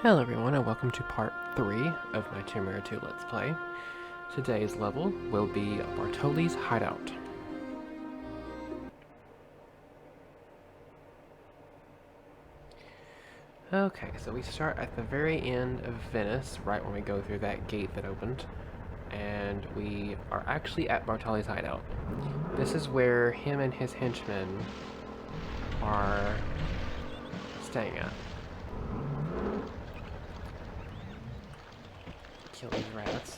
Hello everyone and welcome to part 3 of my Tomb Raider 2 Let's Play. Today's level will be Bartoli's Hideout. Okay, so we start at the very end of Venice, right when we go through that gate that opened. And we are actually at Bartoli's Hideout. This is where him and his henchmen are staying at. Kill these rats.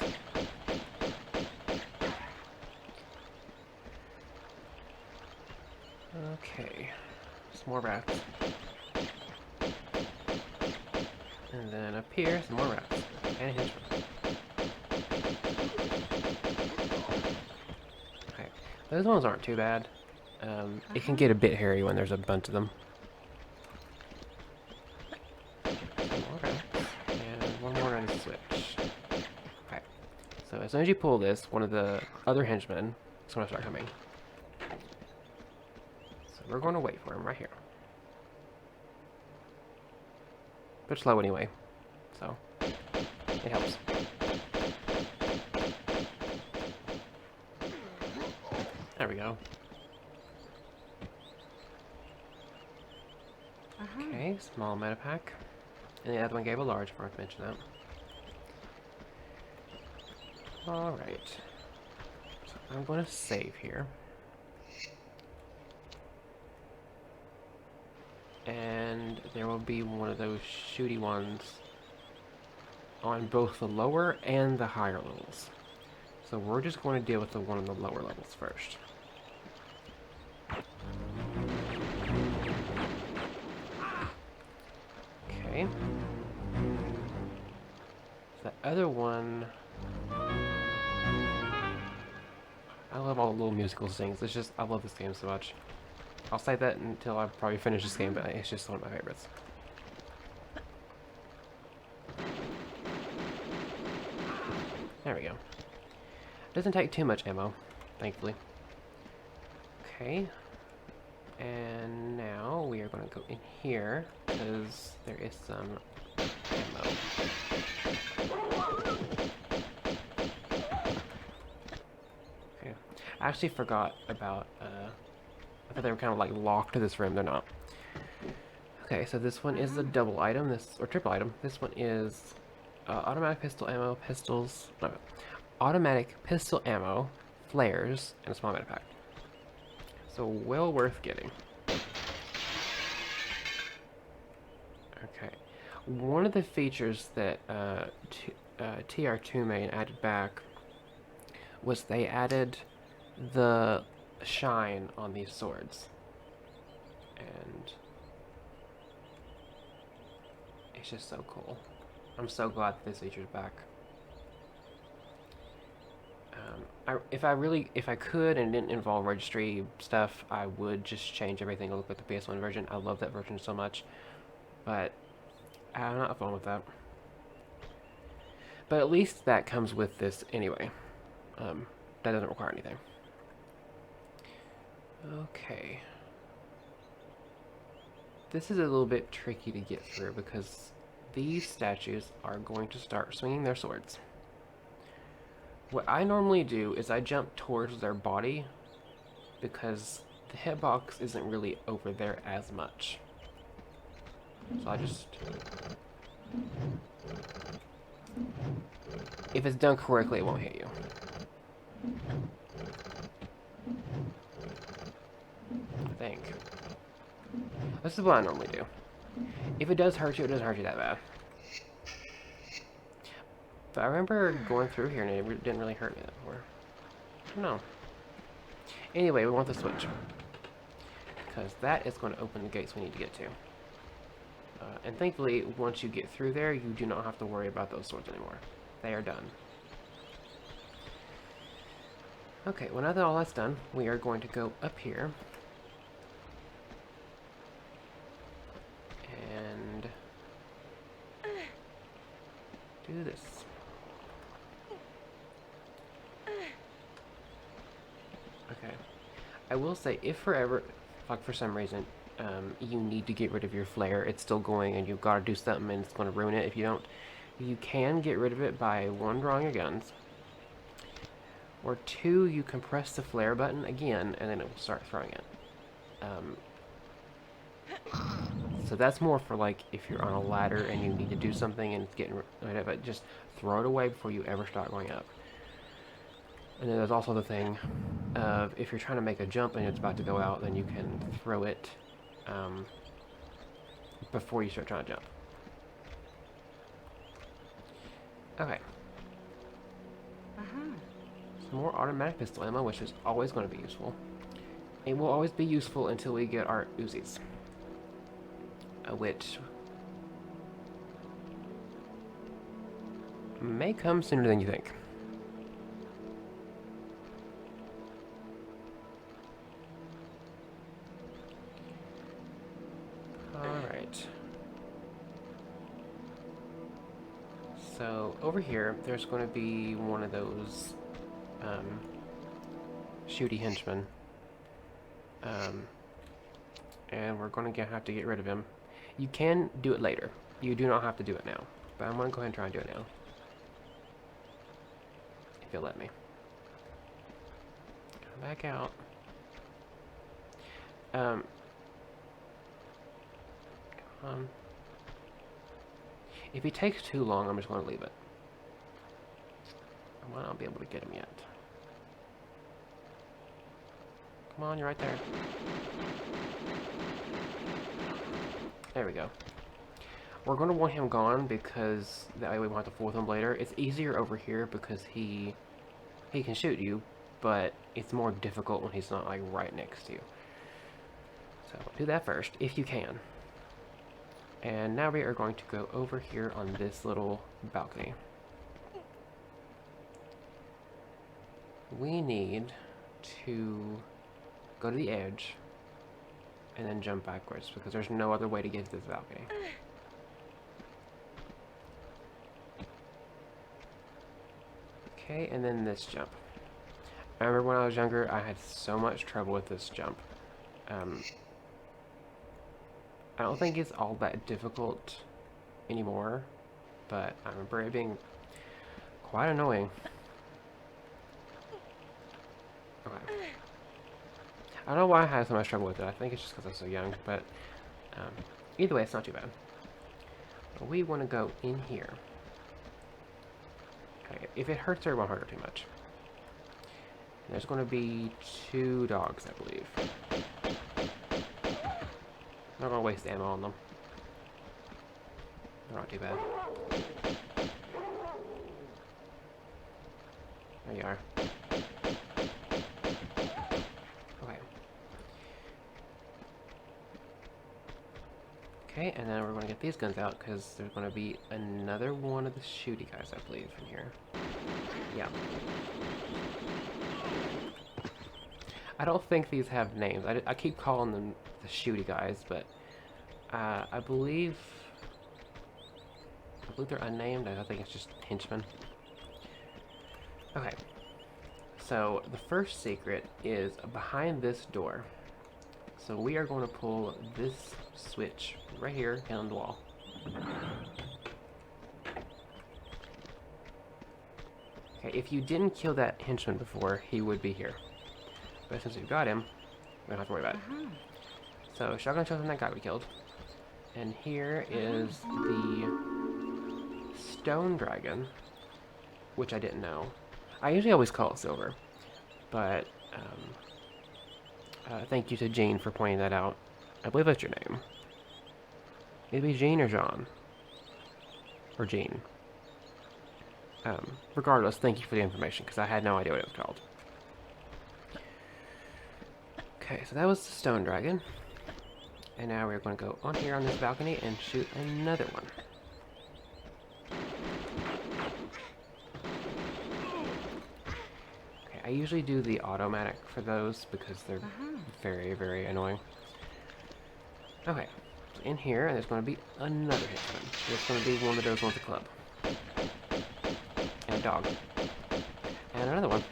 Okay, some more rats. And then up here, some more rats. And a henchmen. Okay, those ones aren't too bad. It can get a bit hairy when there's a bunch of them. Some more rats. And one more on the switch. Okay, so as soon as you pull this, one of the other henchmen is going to start coming. So we're going to wait for him right here. But slow anyway, so it helps. There we go. Okay, small meta pack. And the other one gave a large, forgot to mention that. Alright. So I'm going to save here. And there will be one of those shooty ones on both the lower and the higher levels. So we're just going to deal with the one on the lower levels first. Okay. The other one... I love all the little musical things. It's just, I love this game so much. I'll say that until I probably finish this game, but it's just one of my favorites. There we go. Doesn't take too much ammo, thankfully. Okay. And now we are going to go in here, because there is some ammo. Okay. I actually forgot about, I thought they were kind of like locked to this room. They're not. Okay, so this one is a double item, or triple item. This one is automatic pistol ammo, pistols, no, automatic pistol ammo, flares, and a small meta pack. So well worth getting. Okay, one of the features that TR2 main added back was they added the shine on these swords, and it's just so cool. I'm so glad that this feature's back. If I could and it didn't involve registry stuff, I would just change everything to look like the PS1 version. I love that version so much, but I'm not fun with that. But at least that comes with this anyway. That doesn't require anything. Okay. This is a little bit tricky to get through because these statues are going to start swinging their swords. What I normally do is I jump towards their body because the hitbox isn't really over there as much. So I just... If it's done correctly, it won't hit you. I think. This is what I normally do. If it does hurt you, it doesn't hurt you that bad. But I remember going through here and it didn't really hurt me that before. I don't know. Anyway, we want the switch. Because that is going to open the gates we need to get to. And thankfully, once you get through there, you do not have to worry about those swords anymore. They are done. Okay, well now that all that's done, we are going to go up here. And do this. Okay. I will say, if for some reason, you need to get rid of your flare. It's still going, and you've got to do something, and it's going to ruin it if you don't. You can get rid of it by 1, drawing your guns, or 2, you can press the flare button again, and then it will start throwing it. So that's more for like if you're on a ladder and you need to do something and it's getting rid of it, just throw it away before you ever start going up. And then there's also the thing of if you're trying to make a jump and it's about to go out, then you can throw it before you start trying to jump. Okay. Some more automatic pistol ammo, which is always going to be useful. It will always be useful until we get our Uzis. Which may come sooner than you think. Alright. So, over here, there's going to be one of those shooty henchmen. And we're going to have to get rid of him. You can do it later. You do not have to do it now. But I'm going to go ahead and try and do it now. If you'll let me. Come back out. Come on. If he takes too long, I'm just going to leave it. I might not be able to get him yet. Come on, you're right there. There we go. We're going to want him gone because that way we won't have to fool with him later. It's easier over here because he can shoot you, but it's more difficult when he's not like right next to you. So do that first if you can. And now we are going to go over here on this little balcony. We need to go to the edge and then jump backwards because there's no other way to get to this balcony. Okay, and then this jump. I remember when I was younger, I had so much trouble with this jump. I don't think it's all that difficult anymore, but I remember it being quite annoying. Okay. I don't know why I had so much trouble with it. I think it's just because I was so young, but either way, it's not too bad. But we want to go in here. Okay, if it hurts her, it won't hurt her too much. And there's going to be 2 dogs, I believe. I'm not going to waste ammo on them. They're not too bad. There you are. Okay, and then we're going to get these guns out because there's going to be another one of the shooty guys, I believe, in here. Yeah. I don't think these have names. I keep calling them the shooty guys, but I believe they're unnamed. I think it's just henchmen. Okay. So the first secret is behind this door. So we are going to pull this switch right here on the wall. Okay, if you didn't kill that henchman before, he would be here. But since we've got him, we don't have to worry about it. So shotgun shells on that guy we killed. And here is the stone dragon, which I didn't know. I usually always call it silver, but thank you to Jean for pointing that out. I believe that's your name. Maybe Jean or Jean. Or Jean. Regardless, thank you for the information, because I had no idea what it was called. Okay, so that was the stone dragon. And now we're going to go on here on this balcony and shoot another one. Okay, I usually do the automatic for those because they're very, very annoying. Okay, so in here there's going to be another henchman. There's going to be one of those ones with a club. And a dog. And another one.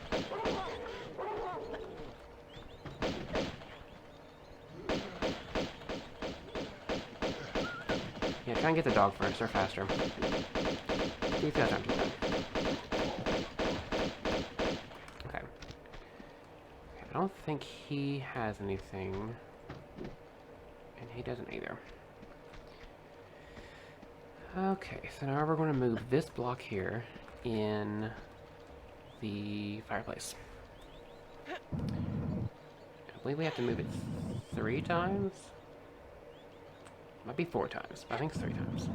Yeah, try and get the dog first. They're faster. These guys aren't too bad. Okay. I don't think he has anything. And he doesn't either. Okay, so now we're going to move this block here in the fireplace. I believe we have to move it 3 times? Might be 4 times, but I think it's 3 times.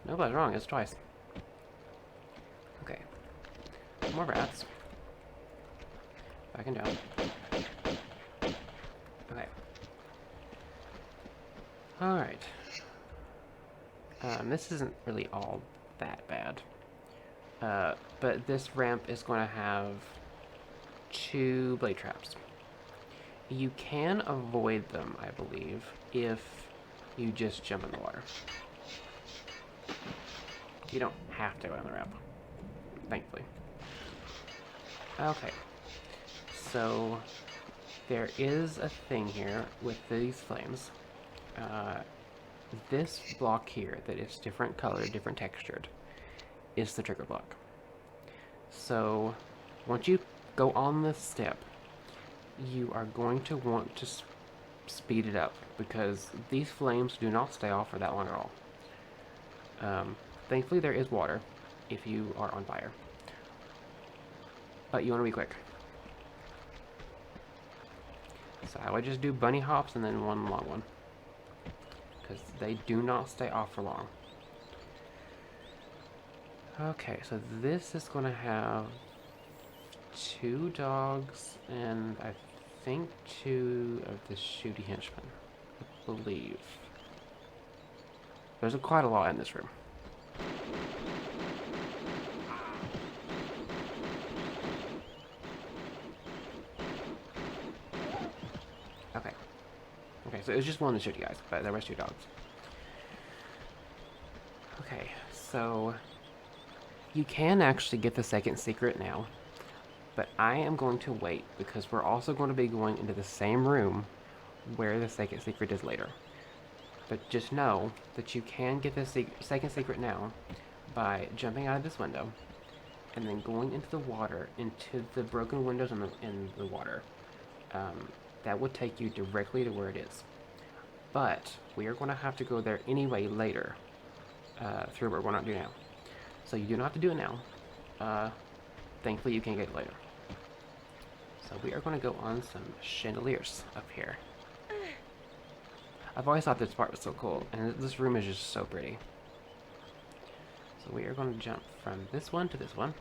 No, I was wrong, it's twice. Okay. More rats. Back and down. Okay. Alright. This isn't really all that bad. But this ramp is going to have 2 blade traps. You can avoid them, I believe, if you just jump in the water. You don't have to on the ramp, thankfully. Okay, so there is a thing here with these flames. This block here that is different colored, different textured, is the trigger block. So once you go on this step, you are going to want to speed it up because these flames do not stay off for that long at all. Thankfully there is water if you are on fire, but you want to be quick. So I would just do bunny hops and then one long one because they do not stay off for long. Okay, so this is going to have 2 dogs and I think 2 of the shooty henchmen, I believe. There's quite a lot in this room. Okay. Okay, so it was just one of the shooty guys, but there was 2 dogs. Okay, so you can actually get the second secret now. But I am going to wait because we're also going to be going into the same room where the second secret is later. But just know that you can get the second secret now by jumping out of this window and then going into the water, into the broken windows in the water. That would take you directly to where it is. But we are going to have to go there anyway later through what we're not doing now. So you do not have to do it now. Thankfully you can get it later. So we are going to go on some chandeliers up here. I've always thought this part was so cool, and this room is just so pretty. So we are going to jump from this one to this one.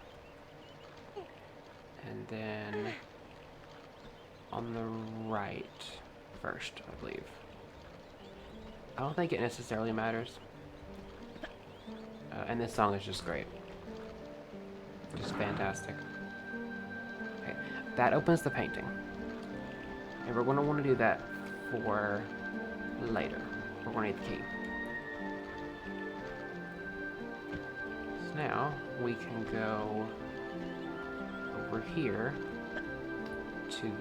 And then on the right first, I believe. I don't think it necessarily matters. And this song is just great. Just fantastic. Okay, that opens the painting. And we're going to want to do that for later. We're going to need the key. So now we can go over here to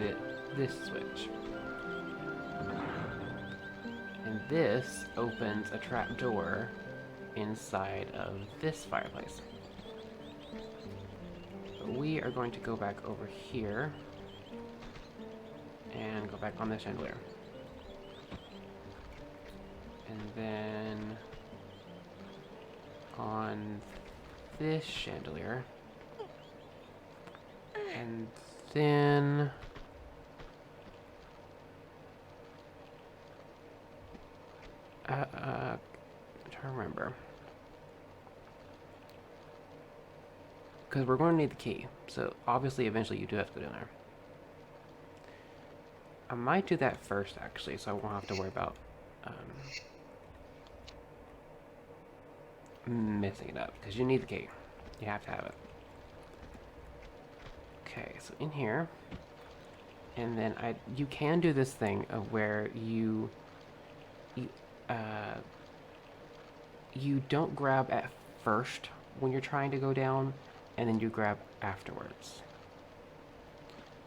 this switch. And this opens a trap door inside of this fireplace. But we are going to go back over here and go back on this chandelier. And then on this chandelier. And then I'm trying to remember. Because we're going to need the key. So obviously eventually you do have to go in there. I might do that first actually, so I won't have to worry about messing it up. Because you need the key. You have to have it. Okay, so in here. And then you can do this thing of where you don't grab at first when you're trying to go down, and then you grab afterwards.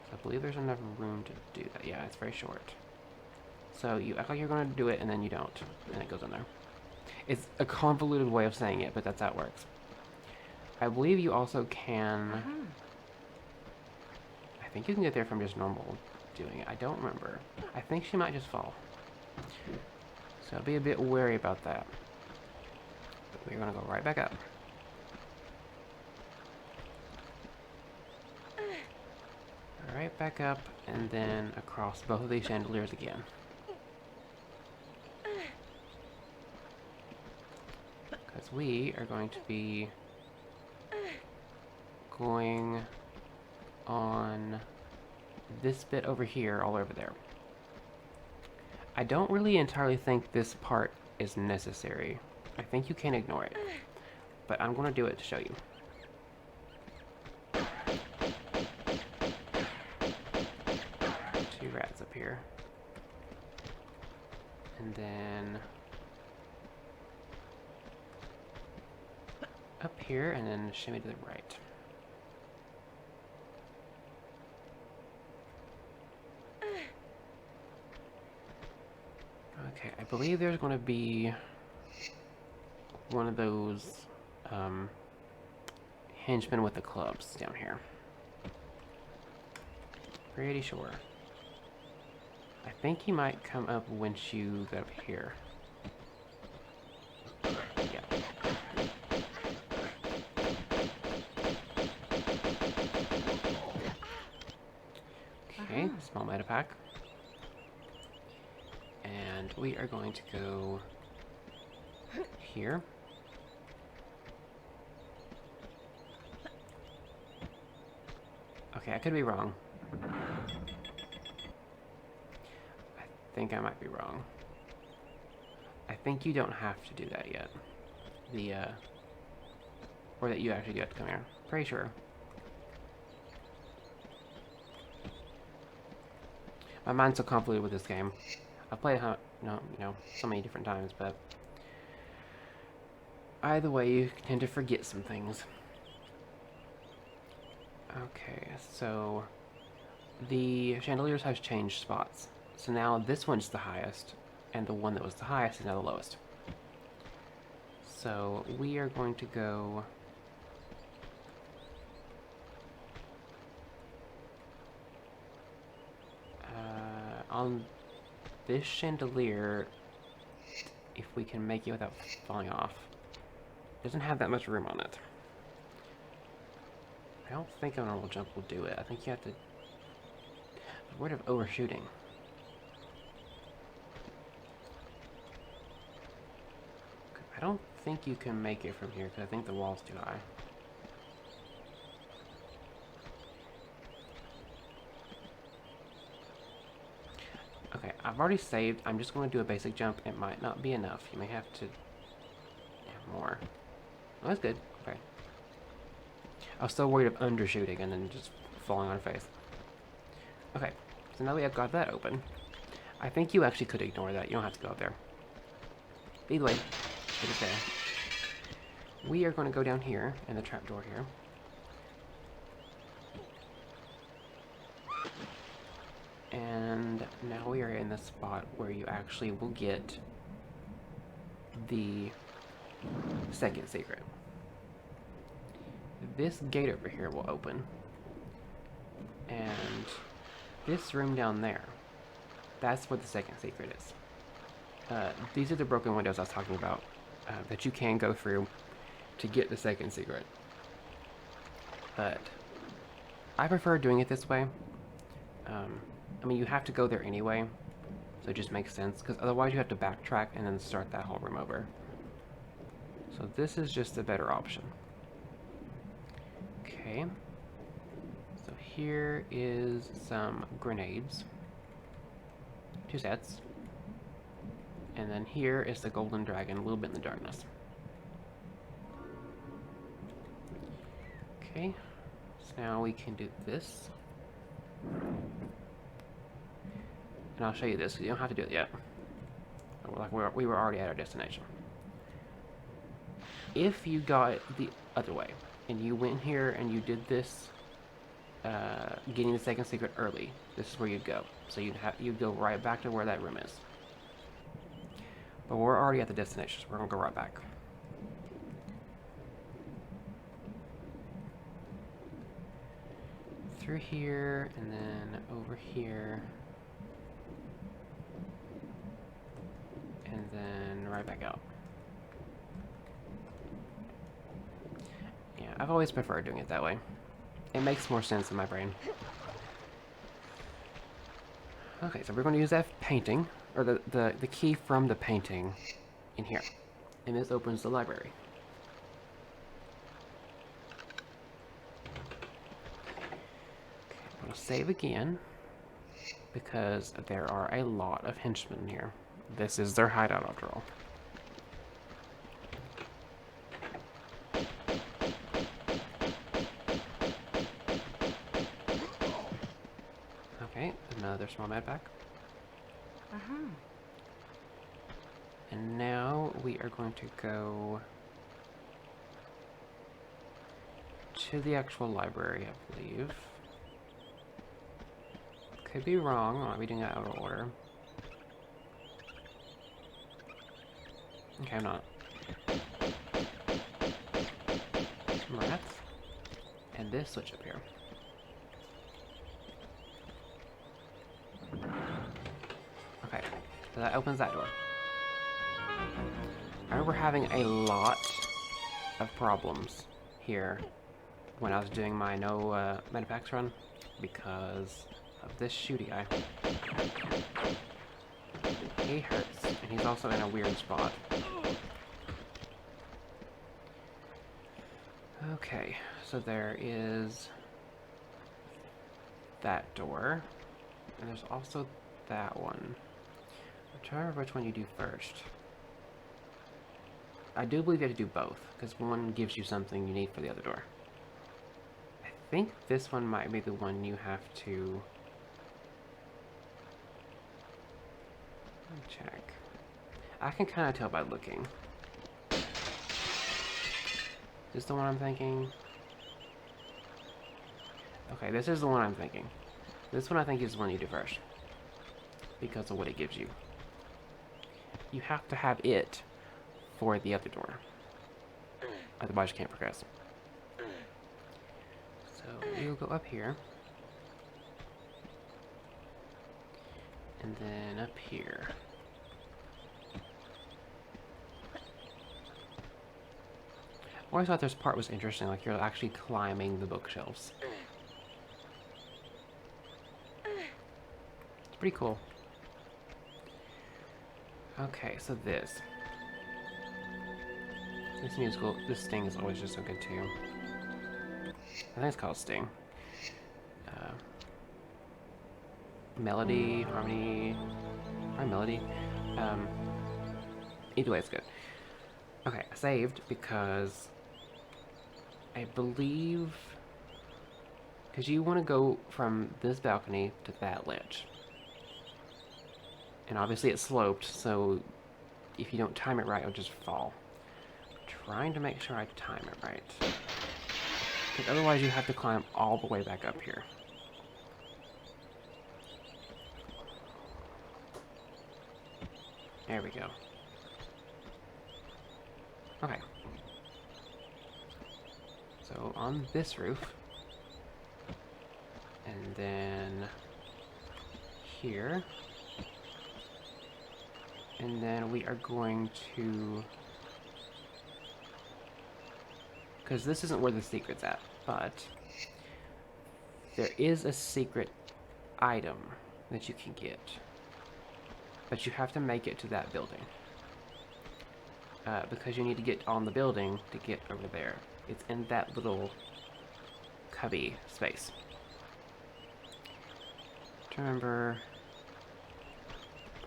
So I believe there's enough room to do that. Yeah, it's very short. So you act like you're going to do it, and then you don't, and it goes in there. It's a convoluted way of saying it, but that's how it works. I believe you also can... I think you can get there from just normal doing it. I don't remember. I think she might just fall. So be a bit wary about that. But we're going to go right back up. Right back up, and then across both of these chandeliers again. Because we are going to be going on this bit over here, all over there. I don't really entirely think this part is necessary. I think you can ignore it. But I'm going to do it to show you. Two rats up here. And then up here, and then shimmy to the right. Okay, I believe there's going to be one of those henchmen with the clubs down here. Pretty sure. I think he might come up once you get up here. Yeah. Okay, small meta pack. And we are going to go here. Okay, I could be wrong. I think I might be wrong. I think you don't have to do that yet. Or that you actually do have to come here. Pretty sure. My mind's so convoluted with this game. I've played so many different times, but either way, you tend to forget some things. Okay, so the chandeliers have changed spots. So now this one's the highest, and the one that was the highest is now the lowest. So we are going to go on this chandelier, if we can make it without falling off. It doesn't have that much room on it. I don't think a normal jump will do it. I think you have to... I'm worried of overshooting. I don't think you can make it from here, because I think the wall's too high. Okay, I've already saved. I'm just going to do a basic jump. It might not be enough. You may have to... Yeah, more. Oh, that's good. Okay. I was still worried of undershooting and then just falling on her face. Okay, so now we have got that open. I think you actually could ignore that. You don't have to go up there. Either way, it is there. We are going to go down here in the trapdoor here. And now we are in the spot where you actually will get the second secret. This gate over here will open. And this room down there, that's what the second secret is. These are the broken windows I was talking about that you can go through to get the second secret. But I prefer doing it this way. I mean, you have to go there anyway, so it just makes sense, because otherwise you have to backtrack and then start that whole room over. So this is just a better option. Okay. So here is some grenades. 2 sets. And then here is the golden dragon, a little bit in the darkness. Okay. So now we can do this. And I'll show you this, because you don't have to do it yet. We were already at our destination. If you got it the other way, and you went here and you did this getting the second secret early. This is where you'd go. So you'd go right back to where that room is. But we're already at the destination, so we're gonna go right back. Through here, and then over here. And then right back out. Yeah, I've always preferred doing it that way. It makes more sense in my brain. Okay, so we're going to use that painting, or the key from the painting in here. And this opens the library. Okay, I'm going to save again, because there are a lot of henchmen here. This is their hideout after all. Okay, another small med pack. And now we are going to go to the actual library, I believe. Could be wrong, I'm reading it out of order. Okay, I'm not. Some rats. And this switch up here. Okay, so that opens that door. I remember having a lot of problems here when I was doing my no medipacks run because of this shooty eye. He hurts, and he's also in a weird spot. Okay, so there is that door, and there's also that one. I'm trying to remember which one you do first. I do believe you have to do both, because one gives you something you need for the other door. I think this one might be the one you have to... Let me check. I can kind of tell by looking. Is this the one I'm thinking? Okay, this is the one I'm thinking. This one I think is the one you do first, because of what it gives you. You have to have it for the other door. Otherwise you can't progress. So you'll go up here. And then up here. I always thought this part was interesting, like you're actually climbing the bookshelves. It's pretty cool. Okay, so this musical, this Sting is always just so good too. I think it's called Sting. Melody, harmony, probably melody. Either way, it's good. Okay, I saved because I believe, because you want to go from this balcony to that ledge. And obviously it's sloped, so if you don't time it right, it'll just fall. Trying to make sure I time it right. Because otherwise you have to climb all the way back up here. There we go. Okay. So on this roof, and then here, and then we are going to, because this isn't where the secret's at, but there is a secret item that you can get, but you have to make it to that building. Because you need to get on the building to get over there. It's in that little cubby space. I remember.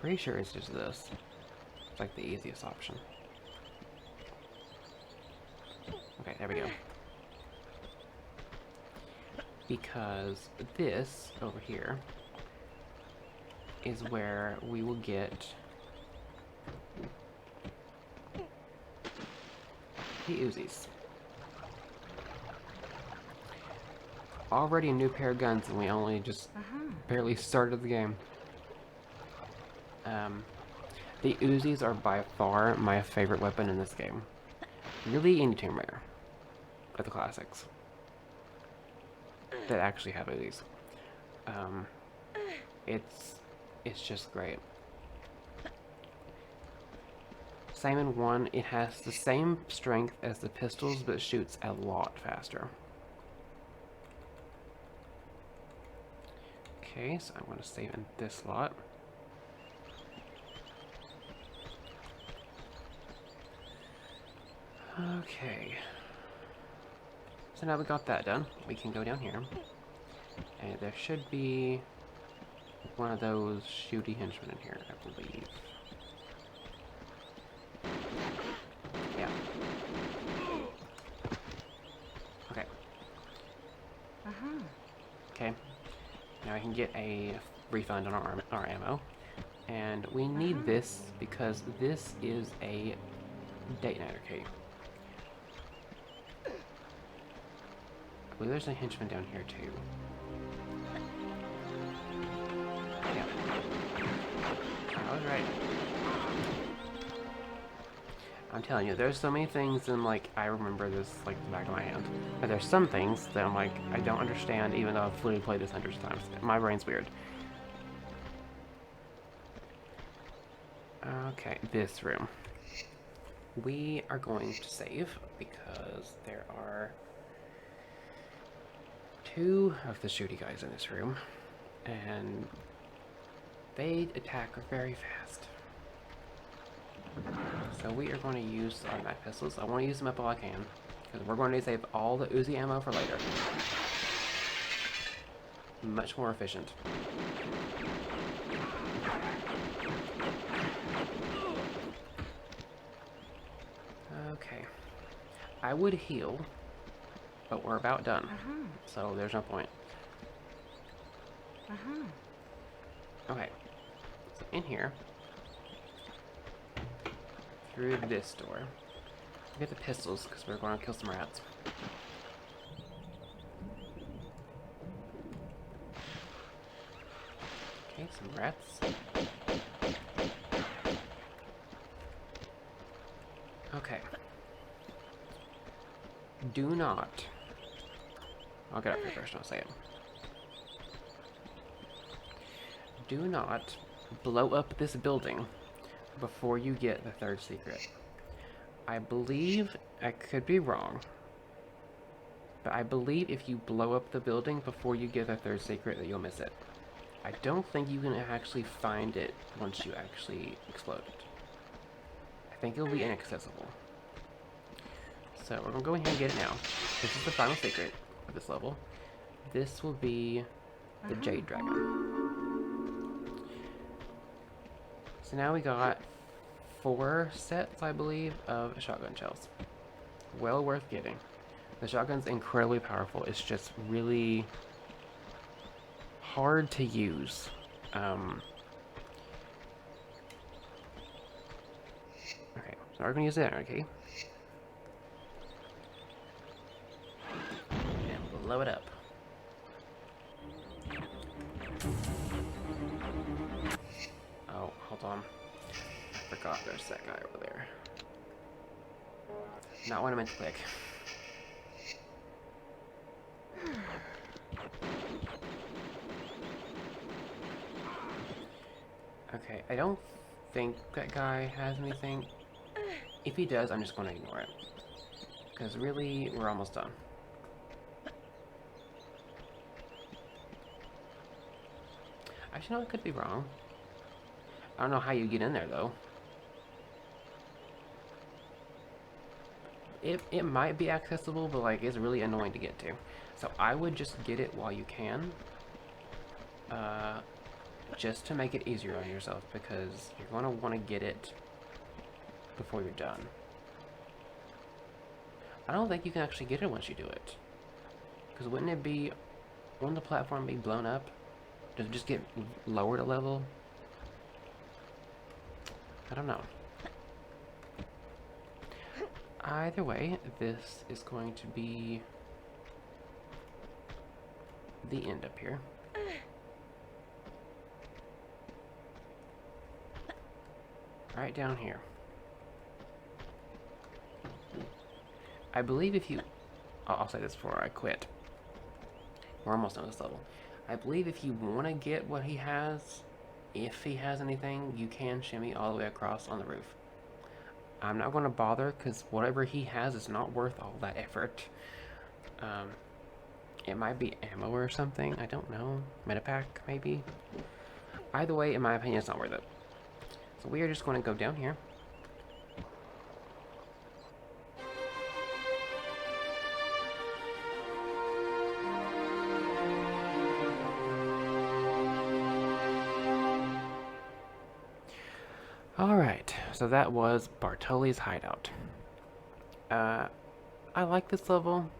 Pretty sure it's just this. It's like the easiest option. Okay, there we go. Because this over here is where we will get the Uzis. already a new pair of guns and we only just barely started the game. The Uzis are by far my favorite weapon in this game. Really any Tomb Raider. Of the classics. That actually have Uzis. It's just great. Same in 1, it has the same strength as the pistols, but shoots a lot faster. Okay, so I'm going to save in this slot. Okay. So now we got that done, we can go down here. And there should be one of those shooty henchmen in here, I believe. Yeah. Okay. Okay. Now I can get a refund on our ammo. And we need this because this is a detonator key. I believe there's a henchman down here too. Yeah. I was right. I'm telling you, there's so many things and like I remember this like the back of my hand. But there's some things that I'm like I don't understand even though I've literally played this hundreds of times. My brain's weird. Okay, this room. We are going to save because there are 2 of the shooty guys in this room, and they attack very fast. So we are going to use automatic pistols. I want to use them up all I can, because we're going to save all the Uzi ammo for later. Much more efficient. Okay. I would heal, but we're about done. So there's no point. Okay. So in here, through this door, we get the pistols because we're going to kill some rats. Okay, some rats. Okay. Do not. I'll get up here first and I'll say it. Do not blow up this building before you get the 3rd secret. I believe, I could be wrong, but I believe if you blow up the building before you get the 3rd secret that you'll miss it. I don't think you can actually find it once you actually explode it. I think it'll be inaccessible. So we're gonna go ahead and get it now. This is the final secret of this level. This will be the Jade Dragon. So now we got 4 sets, I believe, of shotgun shells. Well worth getting. The shotgun's incredibly powerful. It's just really hard to use. Okay, so we're gonna use the energy key. And blow it up. Oh, hold on. I forgot there's that guy over there. Not what I meant to click. Okay, I don't think that guy has anything. If he does, I'm just going to ignore it. Because really, we're almost done. Actually, no, I could be wrong. I don't know how you get in there, though. It might be accessible, but, like, it's really annoying to get to. So I would just get it while you can. Just to make it easier on yourself, because you're going to want to get it before you're done. I don't think you can actually get it once you do it. Because wouldn't the platform be blown up? Does it just get lowered a level? I don't know. Either way, this is going to be the end up here. Right down here. I believe if you... I'll say this before I quit. We're almost done with this level. I believe if you want to get what he has, if he has anything, you can shimmy all the way across on the roof. I'm not going to bother because whatever he has is not worth all that effort. It might be ammo or something. I don't know. Metapack, maybe? Either way, in my opinion, it's not worth it. So we are just going to go down here. Alright, so that was Bartoli's Hideout. I like this level.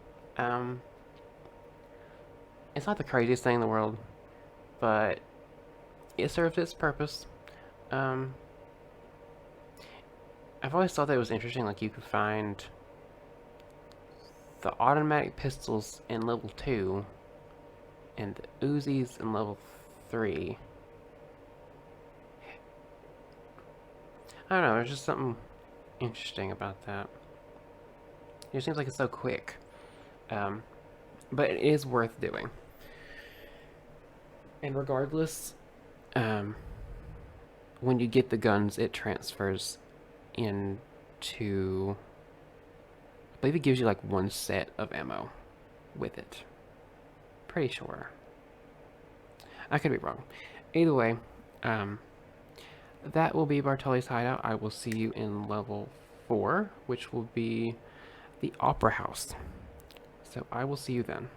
It's not the craziest thing in the world, but it served its purpose. I've always thought that it was interesting, like you could find the automatic pistols in level 2 and the Uzis in level 3. I don't know, there's just something interesting about that. It seems like it's so quick. But it is worth doing. And regardless, when you get the guns, it transfers into... I believe it gives you like one set of ammo with it. Pretty sure. I could be wrong. Either way, that will be Bartoli's Hideout. I will see you in level 4, which will be the Opera House. So I will see you then.